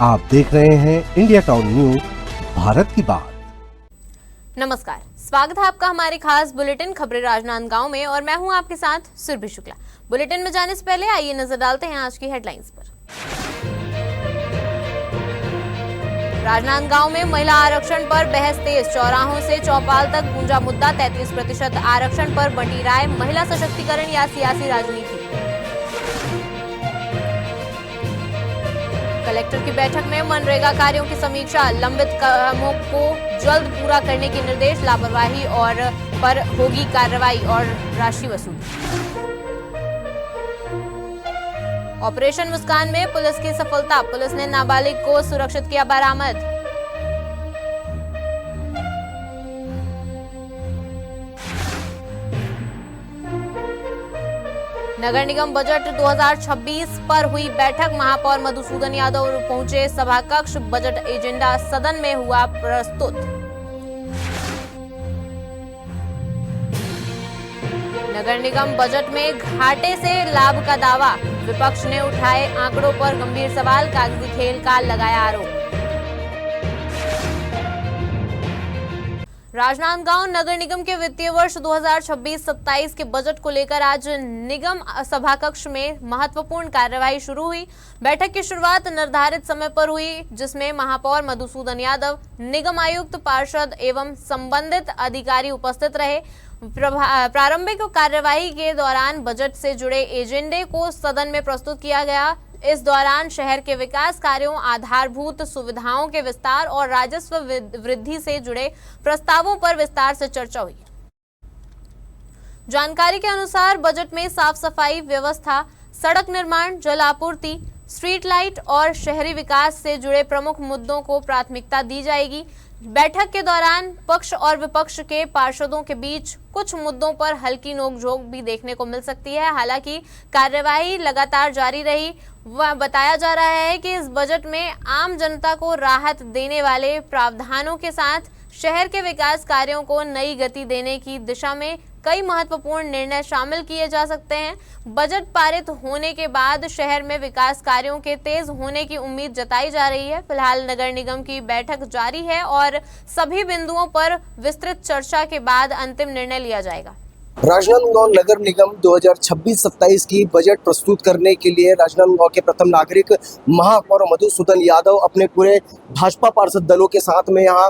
आप देख रहे हैं इंडिया टाउन न्यूज, भारत की बात। नमस्कार, स्वागत है आपका हमारी खास बुलेटिन खबरें राजनांदगांव में और मैं हूं आपके साथ सुरभि शुक्ला। बुलेटिन में जाने से पहले आइए नजर डालते हैं आज की हेडलाइंस पर। राजनांदगांव में महिला आरक्षण पर बहस तेज, चौराहों से चौपाल तक गूंजा मुद्दा। 33% आरक्षण पर बंटी राय, महिला सशक्तिकरण या सियासी राजनीति। कलेक्टर की बैठक में मनरेगा कार्यों की समीक्षा, लंबित कामों को जल्द पूरा करने के निर्देश, लापरवाही और पर होगी कार्रवाई और राशि वसूली। ऑपरेशन मुस्कान में पुलिस की सफलता, पुलिस ने नाबालिग को सुरक्षित किया बरामद। नगर निगम बजट 2026 पर हुई बैठक, महापौर मधुसूदन यादव पहुंचे सभा कक्ष, बजट एजेंडा सदन में हुआ प्रस्तुत। नगर निगम बजट में घाटे से लाभ का दावा, विपक्ष ने उठाए आंकड़ों पर गंभीर सवाल, कागजी खेल का लगाया आरोप। राजनांदगांव नगर निगम के वित्तीय वर्ष 2026-27 के बजट को लेकर आज निगम सभा कक्ष में महत्वपूर्ण कार्यवाही शुरू हुई। बैठक की शुरुआत निर्धारित समय पर हुई, जिसमें महापौर मधुसूदन यादव, निगम आयुक्त, पार्षद एवं संबंधित अधिकारी उपस्थित रहे। प्रारंभिक कार्यवाही के दौरान बजट से जुड़े एजेंडे को सदन में प्रस्तुत किया गया। इस दौरान शहर के विकास कार्यों, आधारभूत सुविधाओं के विस्तार और राजस्व वृद्धि से जुड़े प्रस्तावों पर विस्तार से चर्चा हुई। जानकारी के अनुसार बजट में साफ सफाई व्यवस्था, सड़क निर्माण, जल आपूर्ति, स्ट्रीट लाइट और शहरी विकास से जुड़े प्रमुख मुद्दों को प्राथमिकता दी जाएगी। बैठक के दौरान पक्ष और विपक्ष के पार्षदों के बीच कुछ मुद्दों पर हल्की नोकझोंक भी देखने को मिल सकती है। हालांकि कार्यवाही लगातार जारी रही। वह बताया जा रहा है कि इस बजट में आम जनता को राहत देने वाले प्रावधानों के साथ शहर के विकास कार्यों को नई गति देने की दिशा में कई महत्वपूर्ण निर्णय शामिल किए जा सकते हैं। बजट पारित होने के बाद शहर में विकास कार्यों के तेज होने की उम्मीद जताई जा रही है। फिलहाल नगर निगम की बैठक जारी है और सभी बिंदुओं पर विस्तृत चर्चा के बाद अंतिम निर्णय लिया जाएगा। राजनांदगांव नगर निगम 2026-27 की बजट प्रस्तुत करने के लिए राजनांदगांव के प्रथम नागरिक महापौर मधुसूदन यादव अपने पूरे भाजपा पार्षद दलों के साथ में यहाँ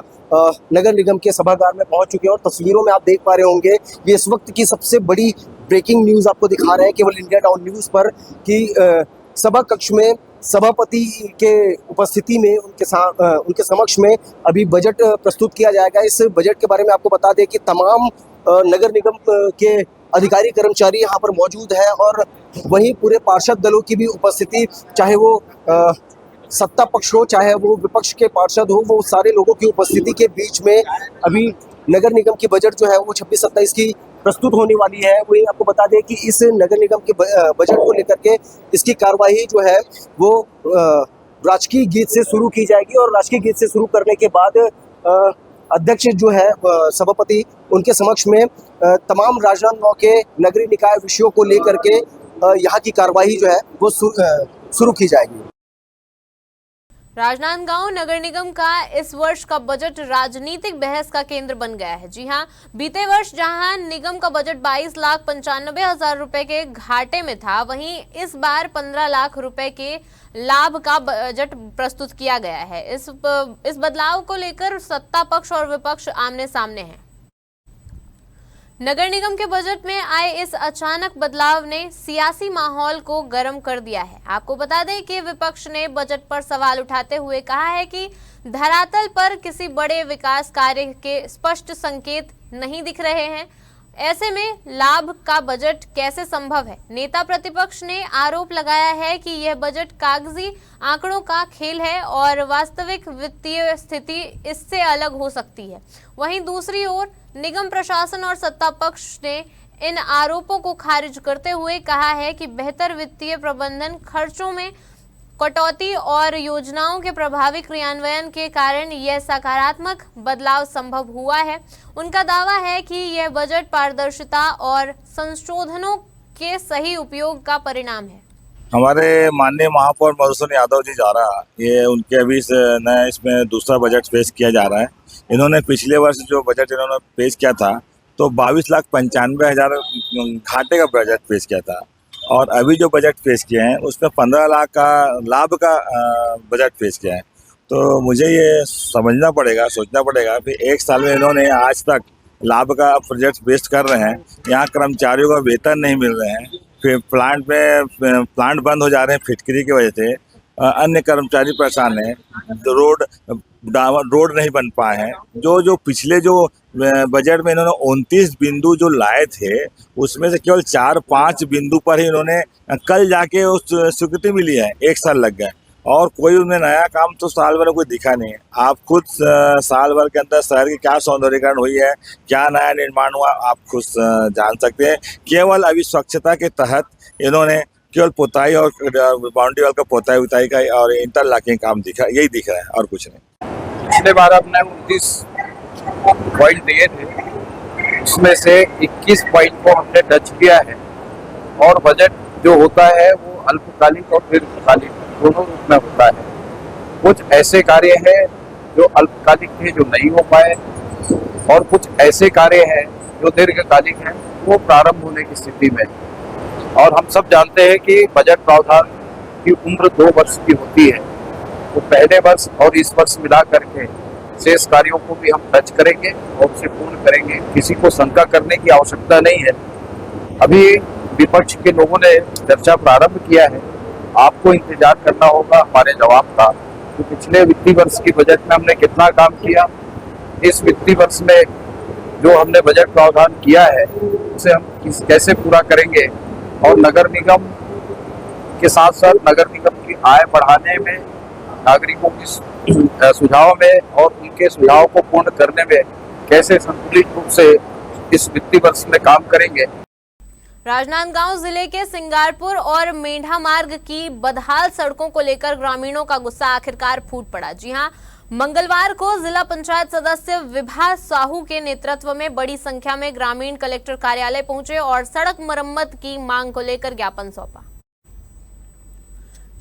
नगर निगम के सभागार में पहुंच चुके हैं। और तस्वीरों में आप देख पा रहे होंगे, ये इस वक्त की सबसे बड़ी ब्रेकिंग न्यूज आपको दिखा रहे हैं केवल इंडिया टाउन न्यूज पर कि सभा कक्ष में सभापति के उपस्थिति में उनके समक्ष में अभी बजट प्रस्तुत किया जाएगा। इस बजट के बारे में आपको बता दें कि तमाम नगर निगम के अधिकारी कर्मचारी यहाँ पर मौजूद है और वहीं पूरे पार्षद दलों की भी उपस्थिति, चाहे वो सत्ता पक्ष हो चाहे वो विपक्ष के पार्षद हो, वो सारे लोगों की उपस्थिति के बीच में अभी नगर निगम की बजट जो है वो 26-27 की प्रस्तुत होने वाली है। वही आपको बता दें कि इस नगर निगम के बजट को लेकर के इसकी कार्यवाही जो है वो राजकीय गीत से शुरू की जाएगी और राजकीय गीत से शुरू करने के बाद अध्यक्ष जो है सभापति, उनके समक्ष में तमाम राजनांदगांव के नगरीय निकाय विषयों को लेकर के यहाँ की कार्यवाही जो है वो शुरू की जाएगी। राजनांदगांव नगर निगम का इस वर्ष का बजट राजनीतिक बहस का केंद्र बन गया है। जी हां, बीते वर्ष जहां निगम का बजट 22,95,000 रुपए के घाटे में था, वहीं इस बार 15 लाख रुपए के लाभ का बजट प्रस्तुत किया गया है। इस बदलाव को लेकर सत्ता पक्ष और विपक्ष आमने सामने हैं। नगर निगम के बजट में आए इस अचानक बदलाव ने सियासी माहौल को गर्म कर दिया है। आपको बता दें कि विपक्ष ने बजट पर सवाल उठाते हुए कहा है कि धरातल पर किसी बड़े विकास कार्य के स्पष्ट संकेत नहीं दिख रहे हैं। ऐसे में लाभ का बजट कैसे संभव है? नेता प्रतिपक्ष ने आरोप लगाया है कि यह बजट कागजी आंकड़ों का खेल है और वास्तविक वित्तीय स्थिति इससे अलग हो सकती है। वहीं दूसरी ओर निगम प्रशासन और सत्ता पक्ष ने इन आरोपों को खारिज करते हुए कहा है कि बेहतर वित्तीय प्रबंधन, खर्चों में कटौती और योजनाओं के प्रभावी क्रियान्वयन के कारण यह सकारात्मक बदलाव संभव हुआ है। उनका दावा है कि यह बजट पारदर्शिता और संशोधनों के सही उपयोग का परिणाम है। हमारे माननीय महापौर मधुसूदन यादव जी जा रहा है, ये उनके अभी नया इसमें दूसरा बजट पेश किया जा रहा है। इन्होंने पिछले वर्ष जो बजट इन्होंने पेश किया था तो 22,95,000 घाटे का बजट पेश किया था, और अभी जो बजट पेश किए हैं उसमें 15 लाख का लाभ का बजट पेश किया है। तो मुझे ये समझना पड़ेगा, सोचना पड़ेगा कि एक साल में इन्होंने आज तक लाभ का प्रोजेक्ट पेश कर रहे हैं, यहाँ कर्मचारियों का वेतन नहीं मिल रहे हैं, फिर प्लांट बंद हो जा रहे हैं फिटकरी की वजह से, अन्य कर्मचारी परेशान हैं, रोड नहीं बन पाए हैं। जो पिछले जो बजट में इन्होंने 29 बिंदु जो लाए थे उसमें से केवल 4-5 बिंदु पर ही इन्होंने कल जाके उस स्वीकृति मिली है, एक साल लग गए, और कोई उनमें नया काम तो साल भर में कोई दिखा नहीं है। आप खुद साल भर के अंदर शहर की क्या सौंदर्यीकरण हुई है, क्या नया निर्माण हुआ, आप खुद जान सकते हैं। केवल अभी स्वच्छता के तहत इन्होंने केवल पुताई और बाउंड्री वाल का पुताई का और इंटरलॉकिंग काम दिखा, यही दिख रहा है और कुछ नहीं। पिछले बार हमने 29 पॉइंट दिए थे, उसमें से 21 पॉइंट को हमने टच किया है, और बजट जो होता है वो अल्पकालिक और दीर्घकालिक दोनों रूप में होता है। कुछ ऐसे कार्य हैं जो अल्पकालिक थे जो नहीं हो पाए, और कुछ ऐसे कार्य हैं जो दीर्घकालिक हैं वो प्रारंभ होने की स्थिति में। और हम सब जानते हैं कि बजट प्रावधान की उम्र 2 वर्ष की होती है, तो पहले वर्ष और इस वर्ष मिला करके शेष कार्यों को भी हम टच करेंगे और उसे पूर्ण करेंगे। किसी को शंका करने की आवश्यकता नहीं है। अभी विपक्ष के लोगों ने चर्चा प्रारंभ किया है, आपको इंतजार करना होगा हमारे जवाब का कि पिछले वित्तीय वर्ष की बजट में हमने कितना काम किया, इस वित्तीय वर्ष में जो हमने बजट प्रावधान किया है उसे हम कैसे पूरा करेंगे, और नगर निगम के साथ साथ नगर निगम की आय बढ़ाने में, नागरिकों की सुझाव में और उनके सुझाव को पूर्ण करने में कैसे संतुलित रूप से इस वित्तीय वर्ष में काम करेंगे। राजनांदगांव जिले के सिंगारपुर और मेंढा मार्ग की बदहाल सड़कों को लेकर ग्रामीणों का गुस्सा आखिरकार फूट पड़ा। जी हां, मंगलवार को जिला पंचायत सदस्य विभा साहू के नेतृत्व में बड़ी संख्या में ग्रामीण कलेक्टर कार्यालय पहुंचे और सड़क मरम्मत की मांग को लेकर ज्ञापन सौंपा।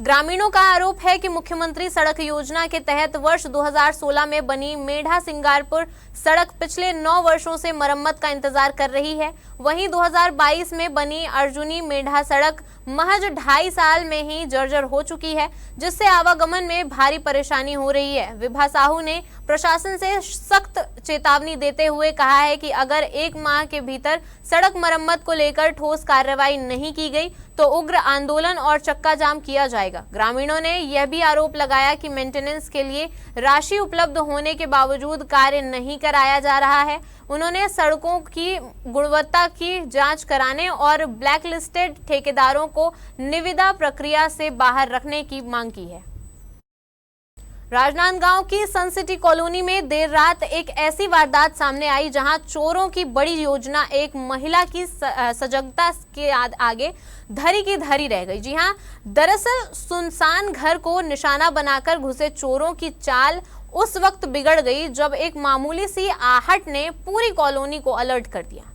ग्रामीणों का आरोप है कि मुख्यमंत्री सड़क योजना के तहत वर्ष 2016 में बनी मेढा सिंगारपुर सड़क पिछले 9 वर्षों से मरम्मत का इंतजार कर रही है। वहीं 2022 में बनी अर्जुनी मेढा सड़क महज 2.5 साल में ही जर्जर हो चुकी है, जिससे आवागमन में भारी परेशानी हो रही है। विभा साहू ने प्रशासन से सख्त चेतावनी देते हुए कहा है कि अगर 1 माह के भीतर सड़क मरम्मत को लेकर ठोस कार्रवाई नहीं की गई तो उग्र आंदोलन और चक्का जाम किया जाएगा। ग्रामीणों ने यह भी आरोप लगाया कि मेंटेनेंस के लिए राशि उपलब्ध होने के बावजूद कार्य नहीं कराया जा रहा है। उन्होंने सड़कों की गुणवत्ता की जांच कराने और ब्लैकलिस्टेड ठेकेदारों को निविदा प्रक्रिया से बाहर रखने की मांग की है। राजनांदगांव की सन सिटी कॉलोनी में देर रात एक ऐसी वारदात सामने आई जहां चोरों की बड़ी योजना एक महिला की सजगता के आगे धरी की धरी रह गई। जी हां, दरअसल सुनसान घर को निशाना बनाकर घुसे चोरों की चाल उस वक्त बिगड़ गई जब एक मामूली सी आहट ने पूरी कॉलोनी को अलर्ट कर दिया।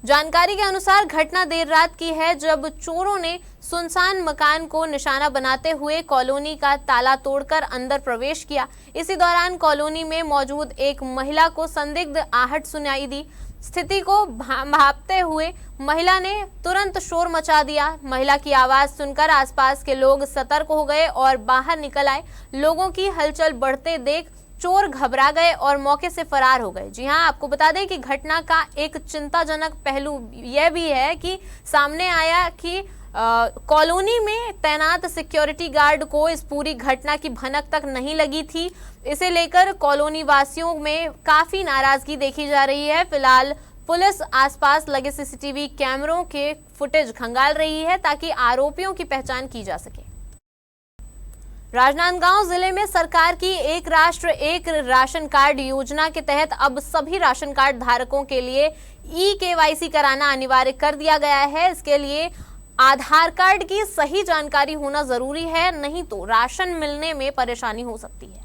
जानकारी के अनुसार घटना देर रात की है जब चोरों ने सुनसान मकान को निशाना बनाते हुए कॉलोनी का ताला तोड़कर अंदर प्रवेश किया। इसी दौरान कॉलोनी में मौजूद एक महिला को संदिग्ध आहट सुनाई दी। स्थिति को भांपते हुए महिला ने तुरंत शोर मचा दिया। महिला की आवाज सुनकर आसपास के लोग सतर्क हो गए और बाहर निकल आए। लोगों की हलचल बढ़ते देख चोर घबरा गए और मौके से फरार हो गए। जी हां, आपको बता दें कि घटना का एक चिंताजनक पहलू यह भी है कि सामने आया कि कॉलोनी में तैनात सिक्योरिटी गार्ड को इस पूरी घटना की भनक तक नहीं लगी थी। इसे लेकर कॉलोनी वासियों में काफी नाराजगी देखी जा रही है। फिलहाल पुलिस आसपास लगे सीसीटीवी कैमरों के फुटेज खंगाल रही है ताकि आरोपियों की पहचान की जा सके। राजनांदगांव जिले में सरकार की एक राष्ट्र एक राशन कार्ड योजना के तहत अब सभी राशन कार्ड धारकों के लिए ई-KYC कराना अनिवार्य कर दिया गया है। इसके लिए आधार कार्ड की सही जानकारी होना जरूरी है, नहीं तो राशन मिलने में परेशानी हो सकती है।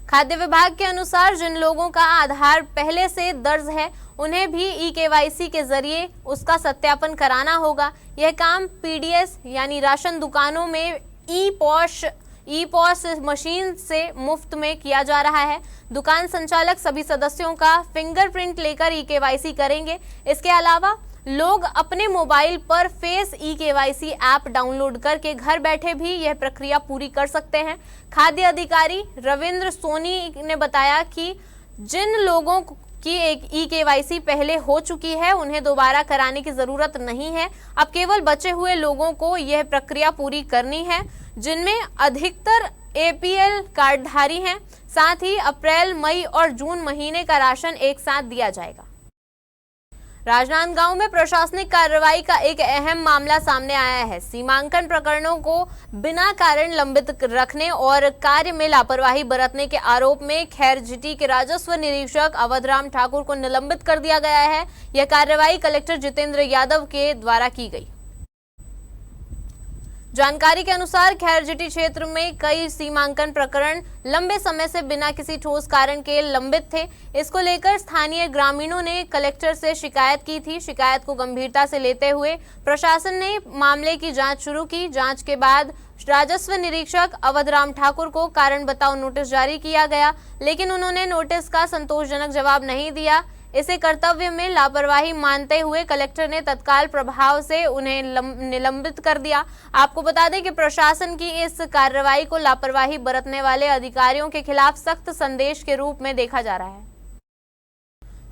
खाद्य विभाग के अनुसार जिन लोगों का आधार पहले से दर्ज है उन्हें भी ई-केवाईसी के जरिए उसका सत्यापन कराना होगा। यह काम पीडीएस यानी राशन दुकानों में ई-पॉस मशीन से मुफ्त में किया जा रहा है। दुकान संचालक सभी सदस्यों का फिंगरप्रिंट लेकर ई-केवाईसी करेंगे। इसके अलावा लोग अपने मोबाइल पर फेस ई-केवाईसी ऐप डाउनलोड करके घर बैठे भी यह प्रक्रिया पूरी कर सकते हैं। खाद्य अधिकारी रविंद्र सोनी ने बताया कि जिन लोगों की एक ई-केवाईसी पहले हो चुकी है उन्हें दोबारा कराने की जरूरत नहीं है। अब केवल बचे हुए लोगों को यह प्रक्रिया पूरी करनी है, जिनमें अधिकतर एपीएल कार्डधारी हैं। साथ ही अप्रैल, मई और जून महीने का राशन एक साथ दिया जाएगा। राजनांदगांव में प्रशासनिक कार्रवाई का एक अहम मामला सामने आया है। सीमांकन प्रकरणों को बिना कारण लंबित रखने और कार्य में लापरवाही बरतने के आरोप में खैरजिटी के राजस्व निरीक्षक अवधराम ठाकुर को निलंबित कर दिया गया है। यह कार्रवाई कलेक्टर जितेंद्र यादव के द्वारा की गई। जानकारी के अनुसार खैरजिटी क्षेत्र में कई सीमांकन प्रकरण लंबे समय से बिना किसी ठोस कारण के लंबित थे। इसको लेकर स्थानीय ग्रामीणों ने कलेक्टर से शिकायत की थी। शिकायत को गंभीरता से लेते हुए प्रशासन ने मामले की जांच शुरू की। जांच के बाद राजस्व निरीक्षक अवधराम ठाकुर को कारण बताओ नोटिस जारी किया गया, लेकिन उन्होंने नोटिस का संतोषजनक जवाब नहीं दिया। इसे कर्तव्य में लापरवाही मानते हुए कलेक्टर ने तत्काल प्रभाव से उन्हें निलंबित कर दिया। आपको बता दें कि प्रशासन की इस कार्रवाई को लापरवाही बरतने वाले अधिकारियों के खिलाफ सख्त संदेश के रूप में देखा जा रहा है।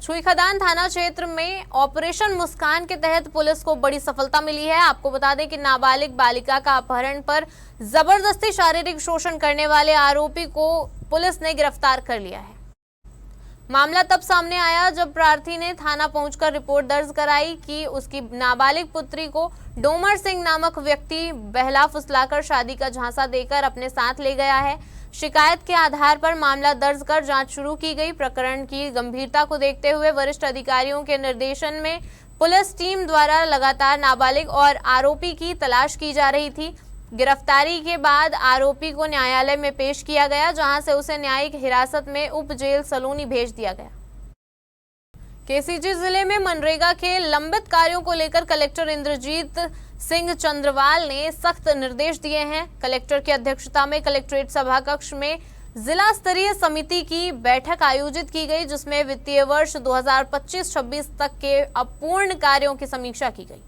छुईखदान थाना क्षेत्र में ऑपरेशन मुस्कान के तहत पुलिस को बड़ी सफलता मिली है। आपको बता दें कि नाबालिग बालिका का अपहरण पर जबरदस्ती शारीरिक शोषण करने वाले आरोपी को पुलिस ने गिरफ्तार कर लिया है। मामला तब सामने आया जब प्रार्थी ने थाना पहुंचकर रिपोर्ट दर्ज कराई कि उसकी नाबालिग पुत्री को डोमर सिंह नामक व्यक्ति बहला फुसलाकर शादी का झांसा देकर अपने साथ ले गया है। शिकायत के आधार पर मामला दर्ज कर जांच शुरू की गई। प्रकरण की गंभीरता को देखते हुए वरिष्ठ अधिकारियों के निर्देशन में पुलिस टीम द्वारा लगातार नाबालिग और आरोपी की तलाश की जा रही थी। गिरफ्तारी के बाद आरोपी को न्यायालय में पेश किया गया, जहां से उसे न्यायिक हिरासत में उप जेल सलोनी भेज दिया गया। केसीजी जिले में मनरेगा के लंबित कार्यों को लेकर कलेक्टर इंद्रजीत सिंह चंद्रवाल ने सख्त निर्देश दिए हैं। कलेक्टर की अध्यक्षता में कलेक्ट्रेट सभा कक्ष में जिला स्तरीय समिति की बैठक आयोजित की गई, जिसमें वित्तीय वर्ष 2025-26 तक के अपूर्ण कार्यों की समीक्षा की गई।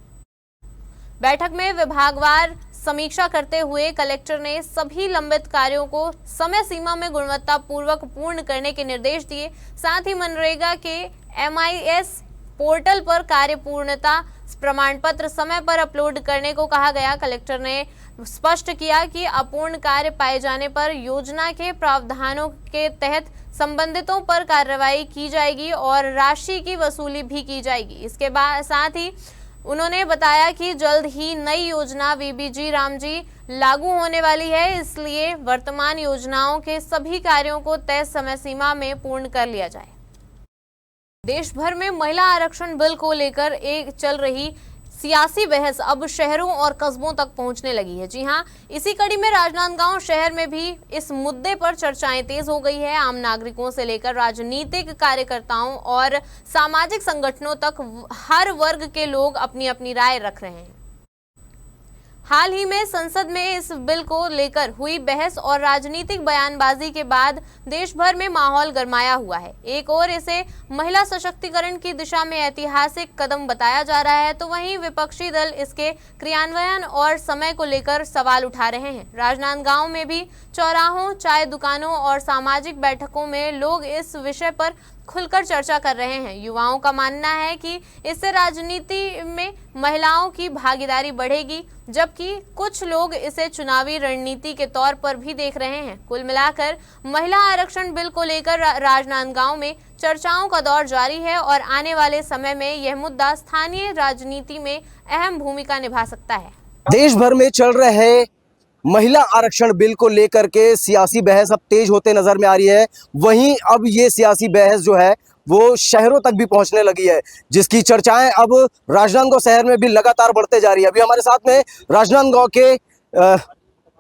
बैठक में विभागवार समीक्षा करते हुए कलेक्टर ने सभी लंबित कार्यों को समय सीमा में गुणवत्ता पूर्वक पूर्ण करने के निर्देश दिए। साथ ही मनरेगा के MIS पोर्टल पर कार्य पूर्णता प्रमाण पत्र समय पर अपलोड करने को कहा गया। कलेक्टर ने स्पष्ट किया कि अपूर्ण कार्य पाए जाने पर योजना के प्रावधानों के तहत संबंधितों पर कार्रवाई की जाएगी और राशि की वसूली भी की जाएगी। इसके बाद साथ ही उन्होंने बताया कि जल्द ही नई योजना VBG रामजी लागू होने वाली है, इसलिए वर्तमान योजनाओं के सभी कार्यों को तय समय सीमा में पूर्ण कर लिया जाए। देश भर में महिला आरक्षण बिल को लेकर एक चल रही सियासी बहस अब शहरों और कस्बों तक पहुंचने लगी है। जी हां, इसी कड़ी में राजनांदगांव शहर में भी इस मुद्दे पर चर्चाएं तेज हो गई है। आम नागरिकों से लेकर राजनीतिक कार्यकर्ताओं और सामाजिक संगठनों तक हर वर्ग के लोग अपनी अपनी राय रख रहे हैं। हाल ही में संसद में इस बिल को लेकर हुई बहस और राजनीतिक बयानबाजी के बाद देश भर में माहौल गरमाया हुआ है। एक ओर इसे महिला सशक्तिकरण की दिशा में ऐतिहासिक कदम बताया जा रहा है, तो वहीं विपक्षी दल इसके क्रियान्वयन और समय को लेकर सवाल उठा रहे हैं। राजनांदगांव में भी चौराहों, चाय दुकानों और सामाजिक बैठकों में लोग इस विषय पर खुलकर चर्चा कर रहे हैं। युवाओं का मानना है कि इससे राजनीति में महिलाओं की भागीदारी बढ़ेगी, जबकि कुछ लोग इसे चुनावी रणनीति के तौर पर भी देख रहे हैं। कुल मिलाकर महिला आरक्षण बिल को लेकर राजनांदगांव में चर्चाओं का दौर जारी है और आने वाले समय में यह मुद्दा स्थानीय राजनीति में अहम भूमिका निभा सकता है। देश भर में चल रहे महिला आरक्षण बिल को लेकर के सियासी बहस अब तेज होते नजर में आ रही है। वहीं अब ये सियासी बहस जो है वो शहरों तक भी पहुंचने लगी है, जिसकी चर्चाएं अब राजनांदगांव शहर में भी लगातार बढ़ते जा रही है। अभी हमारे साथ में राजनांदगांव के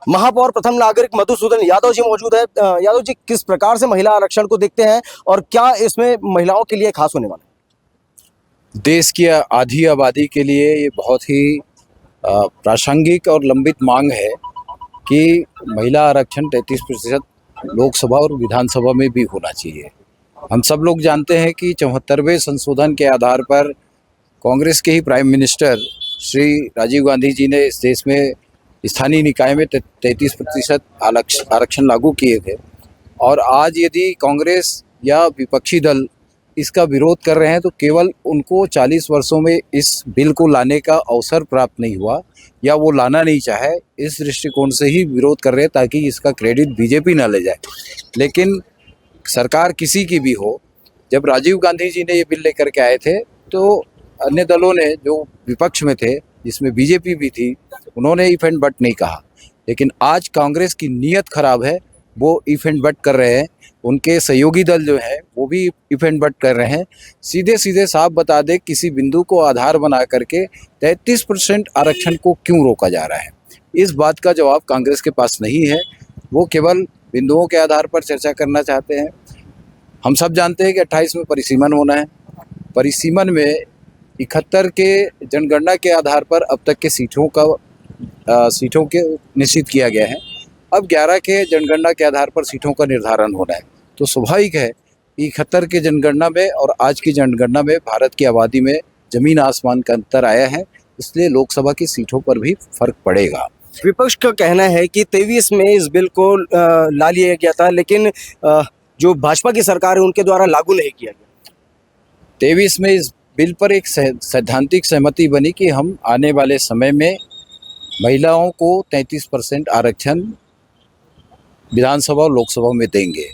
महापौर प्रथम नागरिक मधुसूदन यादव जी मौजूद है। यादव जी, किस प्रकार से महिला आरक्षण को देखते हैं और क्या इसमें महिलाओं के लिए खास होने वाला है? देश की आधी आबादी के लिए ये बहुत ही प्रासंगिक और लंबित मांग है कि महिला आरक्षण 33% लोकसभा और विधानसभा में भी होना चाहिए। हम सब लोग जानते हैं कि 74वें संशोधन के आधार पर कांग्रेस के ही प्राइम मिनिस्टर श्री राजीव गांधी जी ने इस देश में स्थानीय निकाय में 33% आरक्षण लागू किए थे। और आज यदि कांग्रेस या विपक्षी दल इसका विरोध कर रहे हैं तो केवल उनको 40 वर्षों में इस बिल को लाने का अवसर प्राप्त नहीं हुआ या वो लाना नहीं चाहे, इस दृष्टिकोण से ही विरोध कर रहे हैं ताकि इसका क्रेडिट बीजेपी ना ले जाए। लेकिन सरकार किसी की भी हो, जब राजीव गांधी जी ने ये बिल लेकर के आए थे तो अन्य दलों ने जो विपक्ष में थे, जिसमें बीजेपी भी थी, उन्होंने इफ एंड बट नहीं कहा। लेकिन आज कांग्रेस की नीयत खराब है, वो इफ एंड बट कर रहे हैं। उनके सहयोगी दल जो है वो भी इफ एंड बट कर रहे हैं। सीधे सीधे साफ बता दे किसी बिंदु को आधार बना करके 33% आरक्षण को क्यों रोका जा रहा है। इस बात का जवाब कांग्रेस के पास नहीं है। वो केवल बिंदुओं के आधार पर चर्चा करना चाहते हैं। हम सब जानते हैं कि 28 में परिसीमन होना है। परिसीमन में 71 के जनगणना के आधार पर अब तक के सीटों के निश्चित किया गया है। अब 11 के जनगणना के आधार पर सीटों का निर्धारण होना है। तो स्वाभाविक है कि 71 के जनगणना में और आज की जनगणना में भारत की आबादी में जमीन आसमान का अंतर आया है, इसलिए लोकसभा की सीटों पर भी फर्क पड़ेगा। विपक्ष का कहना है कि 23 में इस बिल को ला लिया गया था, लेकिन जो भाजपा की सरकार है उनके द्वारा लागू नहीं किया गया। 23 में इस बिल पर एक सैद्धांतिक सहमति बनी कि हम आने वाले समय में महिलाओं को 33% आरक्षण विधानसभा और लोकसभा में देंगे।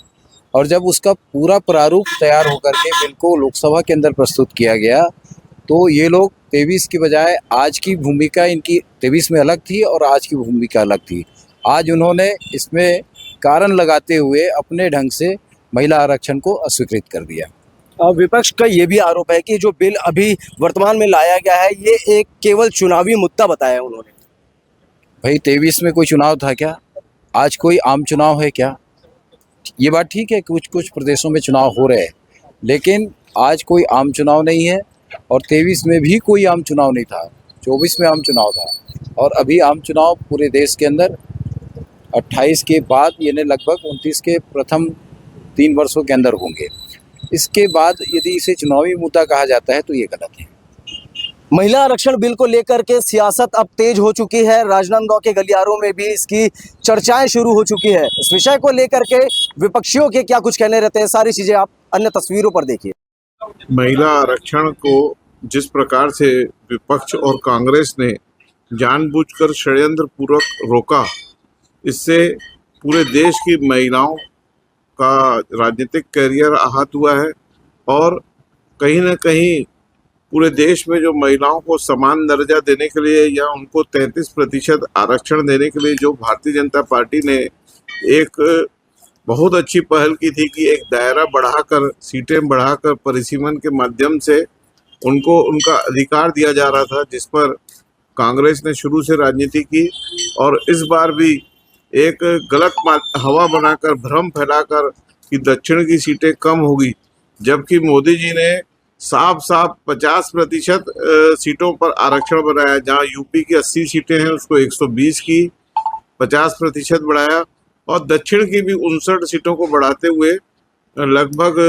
और जब उसका पूरा प्रारूप तैयार होकर के बिल को लोकसभा के अंदर प्रस्तुत किया गया तो ये लोग 23 की बजाय आज की भूमिका इनकी 23 में अलग थी और आज की भूमिका अलग थी। आज उन्होंने इसमें कारण लगाते हुए अपने ढंग से महिला आरक्षण को अस्वीकृत कर दिया। विपक्ष का ये भी आरोप है कि जो बिल अभी वर्तमान में लाया गया है ये एक केवल चुनावी मुद्दा बताया उन्होंने। भाई 23 में कोई चुनाव था क्या? आज कोई आम चुनाव है क्या? ये बात ठीक है, कुछ प्रदेशों में चुनाव हो रहे हैं, लेकिन आज कोई आम चुनाव नहीं है और 23 में भी कोई आम चुनाव नहीं था। 24 में आम चुनाव था और अभी आम चुनाव पूरे देश के अंदर 28 के बाद यानी लगभग 29 के प्रथम 3 वर्षों के अंदर होंगे। इसके बाद यदि इसे चुनावी मुद्दा कहा जाता है तो ये गलत है। महिला आरक्षण बिल को लेकर के सियासत अब तेज हो चुकी है। राजनांदगांव के गलियारों में भी इसकी चर्चाएं शुरू हो चुकी है। इस विषय को लेकर के विपक्षियों के क्या कुछ कहने रहते हैं, सारी चीजें आप अन्य तस्वीरों पर देखिए। महिला आरक्षण को जिस प्रकार से विपक्ष और कांग्रेस ने जानबूझकर षड्यंत्र पूर्वक रोका, इससे पूरे देश की महिलाओं का राजनीतिक करियर आहत हुआ है और कहीं ना कहीं पूरे देश में जो महिलाओं को समान दर्जा देने के लिए या उनको 33% आरक्षण देने के लिए जो भारतीय जनता पार्टी ने एक बहुत अच्छी पहल की थी कि एक दायरा बढ़ाकर, सीटें बढ़ाकर परिसीमन के माध्यम से उनको उनका अधिकार दिया जा रहा था, जिस पर कांग्रेस ने शुरू से राजनीति की और इस बार भी एक गलत हवा बनाकर, भ्रम फैलाकर कि दक्षिण की सीटें कम होगी, जबकि मोदी जी ने साफ 50% सीटों पर आरक्षण बनाया। जहां यूपी की 80 सीटें हैं उसको 120 की 50% बढ़ाया और दक्षिण की भी 59 सीटों को बढ़ाते हुए लगभग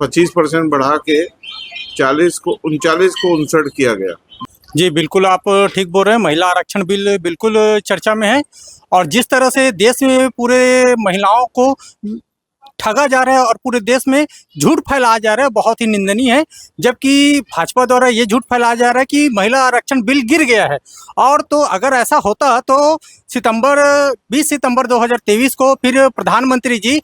25% बढ़ा के 39 को 59 किया गया। जी बिल्कुल, आप ठीक बोल रहे हैं। महिला आरक्षण बिल बिल्कुल चर्चा में है और जिस तरह से देश में पूरे महिलाओं को ठगा जा रहा है और पूरे देश में झूठ फैलाया जा रहा है, बहुत ही निंदनीय है। जबकि भाजपा द्वारा ये झूठ फैलाया जा रहा है कि महिला आरक्षण बिल गिर गया है। और तो अगर ऐसा होता तो 20 सितंबर 2023 को फिर प्रधानमंत्री जी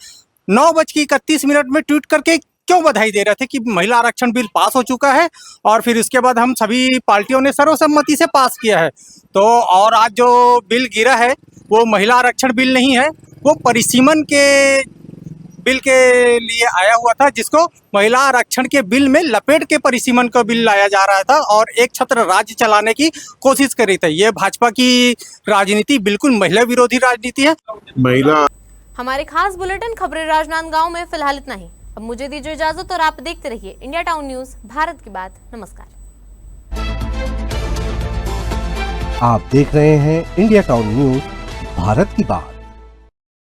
9:31 में ट्वीट करके क्यों बधाई दे रहे थे कि महिला आरक्षण बिल पास हो चुका है और फिर इसके बाद हम सभी पार्टियों ने सर्वसम्मति से पास किया है। तो और आज जो बिल गिरा है वो महिला आरक्षण बिल नहीं है, वो परिसीमन के बिल के लिए आया हुआ था, जिसको महिला आरक्षण के बिल में लपेट के परिसीमन का बिल लाया जा रहा था और एक छत्र राज्य चलाने की कोशिश कर रही थी। ये भाजपा की राजनीति बिल्कुल महिला विरोधी राजनीति है। महिला हमारे खास बुलेटिन खबरें राजनांदगांव में फिलहाल इतना ही। अब मुझे दीजिए इजाजत और आप देखते रहिए इंडिया टाउन न्यूज, भारत की बात। नमस्कार। आप देख रहे हैं इंडिया टाउन न्यूज, भारत की बात।